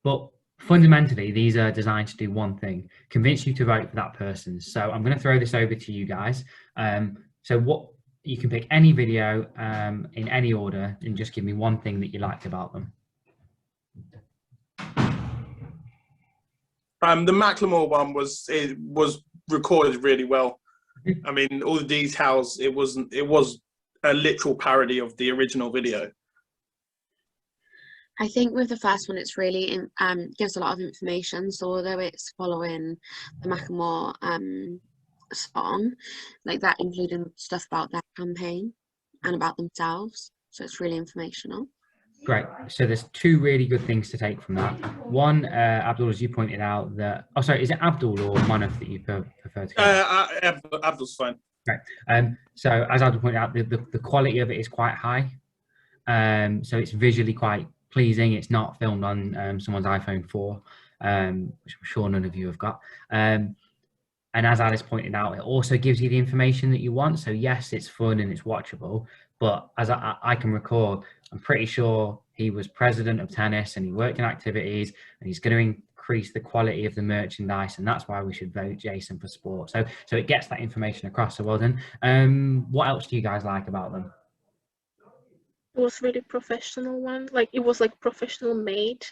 But fundamentally, these are designed to do one thing: convince you to vote for that person. So I'm going to throw this over to you guys. So what you can pick any video in any order and just give me one thing that you liked about them. The Macklemore one was recorded really well. I mean, all the details. It was a literal parody of the original video. I think with the first one, it's really gives a lot of information. So although it's following the Macklemore song, like that including stuff about their campaign and about themselves. So it's really informational. Great. So there's two really good things to take from that. One, Abdul, as you pointed out, that is it Abdul or Manaf that you prefer to go? Abdul's fine. Right. So as Abdul pointed out, the quality of it is quite high. So it's visually quite pleasing. It's not filmed on someone's iPhone 4, which I'm sure none of you have got. And as Alice pointed out, it also gives you the information that you want. So yes, it's fun and it's watchable. But as I can recall, I'm pretty sure he was president of tennis and he worked in activities, and he's going to increase the quality of the merchandise, and that's why we should vote Jason for sport. So it gets that information across. So well done. What else do you guys like about them? It was really professional one. Like it was like professional made,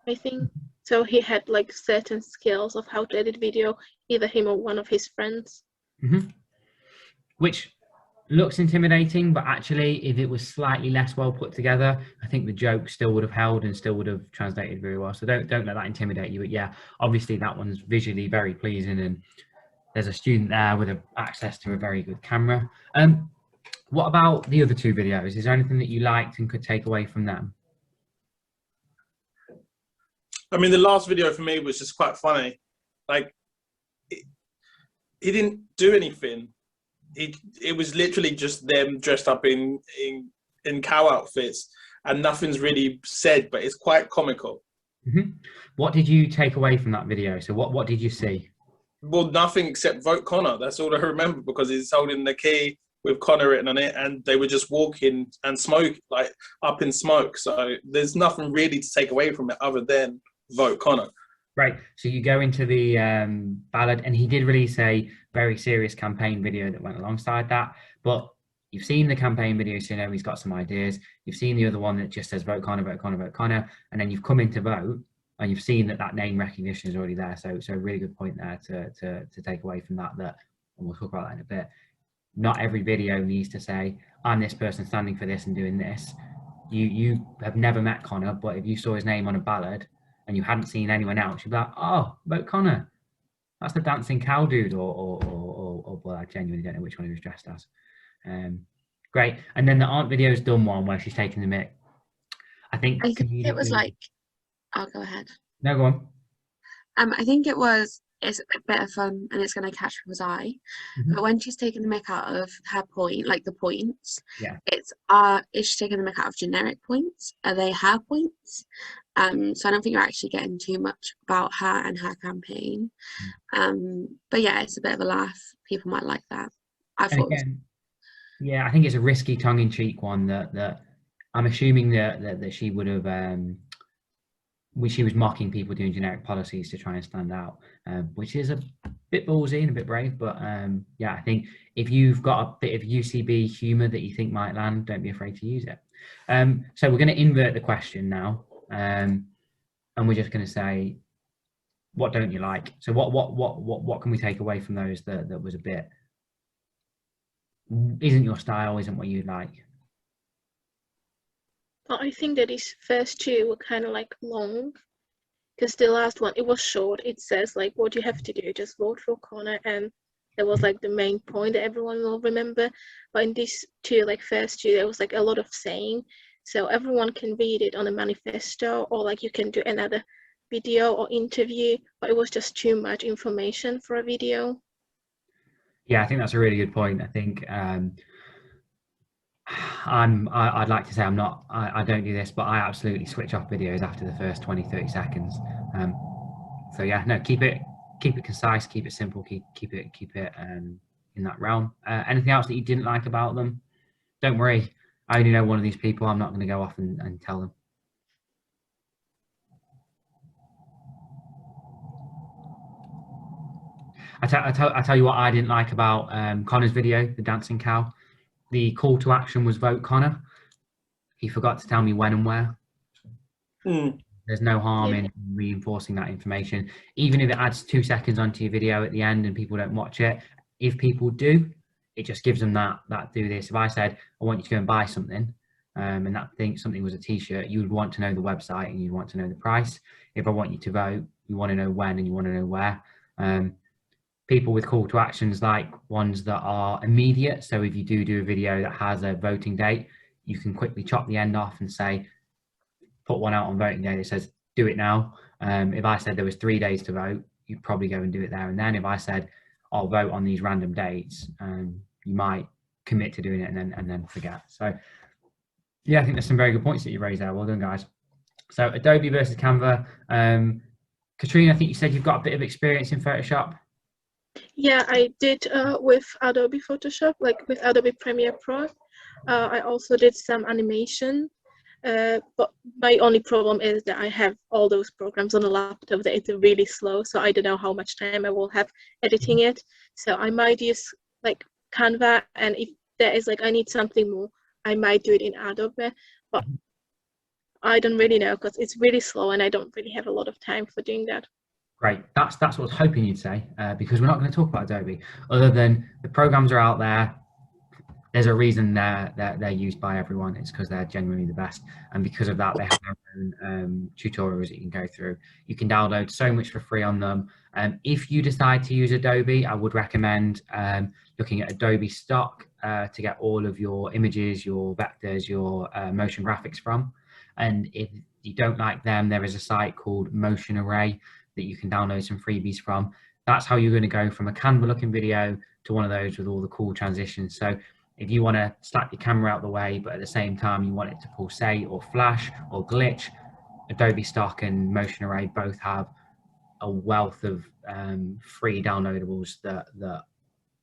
I think. So he had like certain skills of how to edit video, either him or one of his friends. Mm-hmm. Which looks intimidating, but actually if it was slightly less well put together, I think the joke still would have held and still would have translated very well. So don't let that intimidate you. But yeah, obviously that one's visually very pleasing, and there's a student there with access to a very good camera. What about the other two videos? Is there anything that you liked and could take away from them? I mean, the last video for me was just quite funny. Like, he didn't do anything. It was literally just them dressed up in cow outfits, and nothing's really said, but it's quite comical. Mm-hmm. What did you take away from that video? So what did you see? Well, nothing except vote Connor. That's all I remember, because he's holding the key with Connor written on it, and they were just walking and smoke, like up in smoke. So there's nothing really to take away from it other than vote Connor. Right. So you go into the ballad, and he did release a very serious campaign video that went alongside that. But you've seen the campaign video, so you know he's got some ideas. You've seen the other one that just says vote Connor, vote Connor, vote Connor, and then you've come in to vote, and you've seen that name recognition is already there. So a really good point there to take away from that. And we'll talk about that in a bit. Not every video needs to say, I'm this person standing for this and doing this. You have never met Connor, but if you saw his name on a ballad and you hadn't seen anyone else, you'd be like, oh, vote Connor. That's the dancing cow dude, or well, I genuinely don't know which one he was dressed as. Great. And then the Aunt Video's done one where she's taking the mic. I think it was like, I'll go ahead. No, go on. I think it's a bit of fun and it's going to catch people's eye. Mm-hmm. But when she's taking the mic out of her point, like the points, yeah, is she taking the mic out of generic points? Are they her points? So I don't think you're actually getting too much about her and her campaign. But yeah, it's a bit of a laugh. People might like that. Yeah, I think it's a risky tongue-in-cheek one that I'm assuming that she would have. She was mocking people doing generic policies to try and stand out, which is a bit ballsy and a bit brave. But yeah, I think if you've got a bit of UCB humour that you think might land, don't be afraid to use it. So we're going to invert the question now, and we're just going to say, what don't you like? So what can we take away from those that was a bit isn't your style, isn't what you'd like? I think that his first two were kind of like long, because the last one, it was short. It says like, what you have to do, just vote for Connor, and that was like the main point that everyone will remember. But in these two, like first two, there was like a lot of saying, so everyone can read it on a manifesto, or like you can do another video or interview, but it was just too much information for a video. Yeah, I think that's a really good point. I think I'd like to say I don't do this, but I absolutely switch off videos after the first 20-30 seconds. So yeah, no, keep it concise, keep it simple, keep it in that realm. Anything else that you didn't like about them? Don't worry, I only know one of these people. I'm not going to go off and tell them. I tell you what I didn't like about Connor's video, the dancing cow. The call to action was vote Connor. He forgot to tell me when and where. There's no harm in reinforcing that information, even if it adds 2 seconds onto your video at the end and people don't watch it. If people do, it just gives them that do this. If I said I want you to go and buy something, and that thing something was a t-shirt, you would want to know the website and you want to know the price. If I want you to vote, you want to know when and you want to know where. People with call to actions like ones that are immediate. So if you do a video that has a voting date, you can quickly chop the end off and say, put one out on voting day that says, do it now. If I said there was 3 days to vote, you'd probably go and do it there and then. If I said, I'll vote on these random dates, you might commit to doing it and then forget. So yeah, I think there's some very good points that you raised there. Well done, guys. So Adobe versus Canva. Katrina, I think you said you've got a bit of experience in Photoshop. Yeah, I did with Adobe Photoshop, like with Adobe Premiere Pro. I also did some animation, but my only problem is that I have all those programs on a laptop that it's really slow, so I don't know how much time I will have editing it. So I might use like Canva, and if there is like I need something more, I might do it in Adobe, but I don't really know because it's really slow and I don't really have a lot of time for doing that. Great. That's what I was hoping you'd say, because we're not going to talk about Adobe other than the programs are out there. There's a reason they're used by everyone. It's because they're genuinely the best, and because of that, they have their own tutorials that you can go through. You can download so much for free on them. If you decide to use Adobe, I would recommend looking at Adobe Stock to get all of your images, your vectors, your motion graphics from. And if you don't like them, there is a site called Motion Array that you can download some freebies from. That's how you're going to go from a Canva looking video to one of those with all the cool transitions. So if you want to slap your camera out the way, but at the same time you want it to pulsate or flash or glitch, Adobe Stock and Motion Array both have a wealth of free downloadables that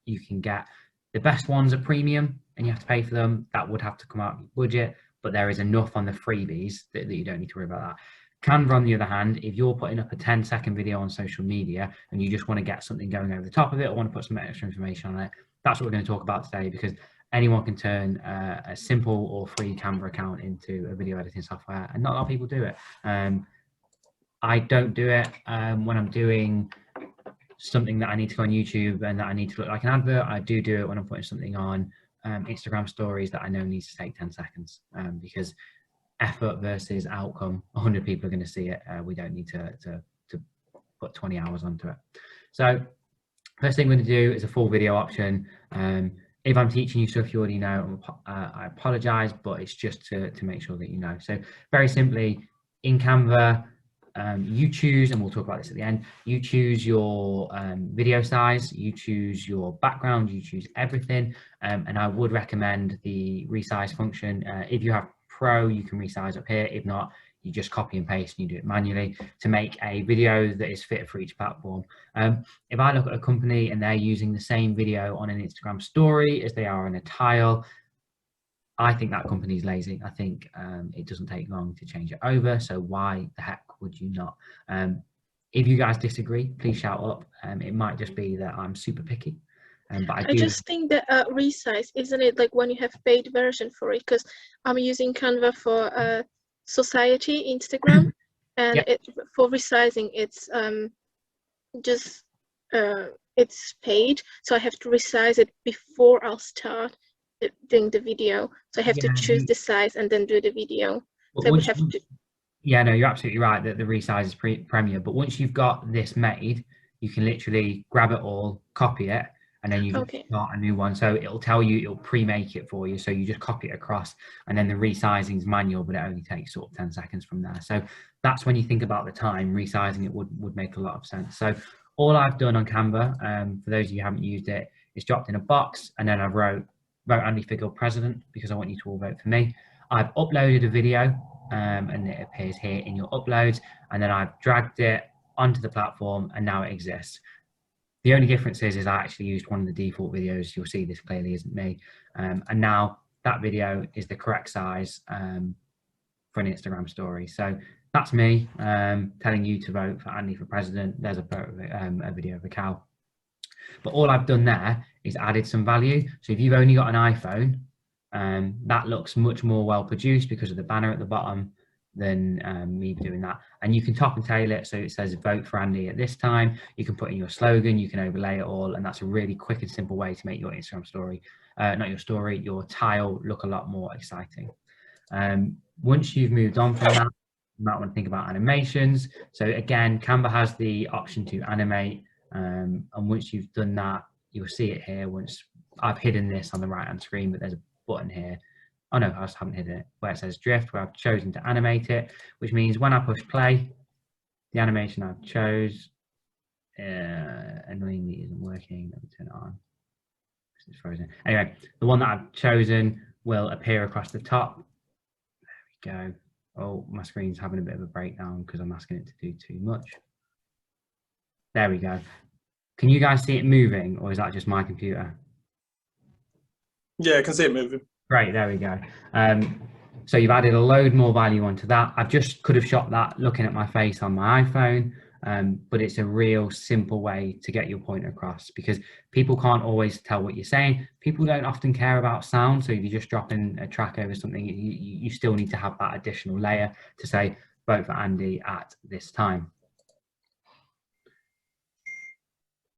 you can get. The best ones are premium and you have to pay for them. That would have to come out of your budget, but there is enough on the freebies that you don't need to worry about that. Canva, on the other hand, if you're putting up a 10-second video on social media and you just want to get something going over the top of it or want to put some extra information on it, that's what we're going to talk about today, because anyone can turn a simple or free Canva account into a video editing software, and not a lot of people do it. I don't do it when I'm doing something that I need to go on YouTube and that I need to look like an advert. I do it when I'm putting something on Instagram stories that I know needs to take 10 seconds because effort versus outcome, 100 people are going to see it. We don't need to put 20 hours onto it. So first thing we're going to do is a full video option. If I'm teaching you stuff you already know, I apologize, but it's just to make sure that you know. So very simply, in Canva, you choose, and we'll talk about this at the end, you choose your video size, you choose your background, you choose everything. And I would recommend the resize function. If you have Pro, you can resize up here. If not, you just copy and paste and you do it manually to make a video that is fit for each platform. If I look at a company and they're using the same video on an Instagram story as they are on a tile, I think that company's lazy. I think it doesn't take long to change it over. So why the heck would you not? If you guys disagree, please shout up. It might just be that I'm super picky. But I just think that resize, isn't it like when you have paid version for it? Because I'm using Canva for Society Instagram, and for resizing, it's just it's paid, so I have to resize it before I'll start doing the video. So I have to choose the size and then do the video. So I would have to. Yeah, no, you're absolutely right that the resize is Premiere. But once you've got this made, you can literally grab it all, copy it, and then you just start a new one. So it'll tell you, it'll pre-make it for you. So you just copy it across, and then the resizing is manual, but it only takes sort of 10 seconds from there. So that's when you think about the time, resizing it would make a lot of sense. So all I've done on Canva, for those of you who haven't used it, is dropped in a box, and then I wrote Andy Figgle president, because I want you to all vote for me. I've uploaded a video, and it appears here in your uploads, and then I've dragged it onto the platform, and now it exists. The only difference is I actually used one of the default videos. You'll see this clearly isn't me. And now that video is the correct size for an Instagram story. So that's me telling you to vote for Andy for president. There's a video of a cow. But all I've done there is added some value. So if you've only got an iPhone, that looks much more well produced because of the banner at the bottom than me doing that. And you can top and tail it so it says vote for Andy at this time. You can put in your slogan, you can overlay it all, and that's a really quick and simple way to make your Instagram story, not your story, your tile look a lot more exciting. Once you've moved on from that, you might want to think about animations. So again, Canva has the option to animate, and once you've done that, you'll see it here. Once I've hidden this on the right hand screen, but there's a button here. Oh no, I just haven't hidden it, where it says drift, where I've chosen to animate it, which means when I push play, the animation I've chose annoyingly isn't working. Let me turn it on. It's frozen. Anyway, the one that I've chosen will appear across the top. There we go. Oh, my screen's having a bit of a breakdown because I'm asking it to do too much. There we go. Can you guys see it moving, or is that just my computer? Yeah, I can see it moving. Great, there we go. So you've added a load more value onto that. I just could have shot that looking at my face on my iPhone, but it's a real simple way to get your point across, because people can't always tell what you're saying. People don't often care about sound, so if you just drop in a track over something, you still need to have that additional layer to say, vote for Andy at this time.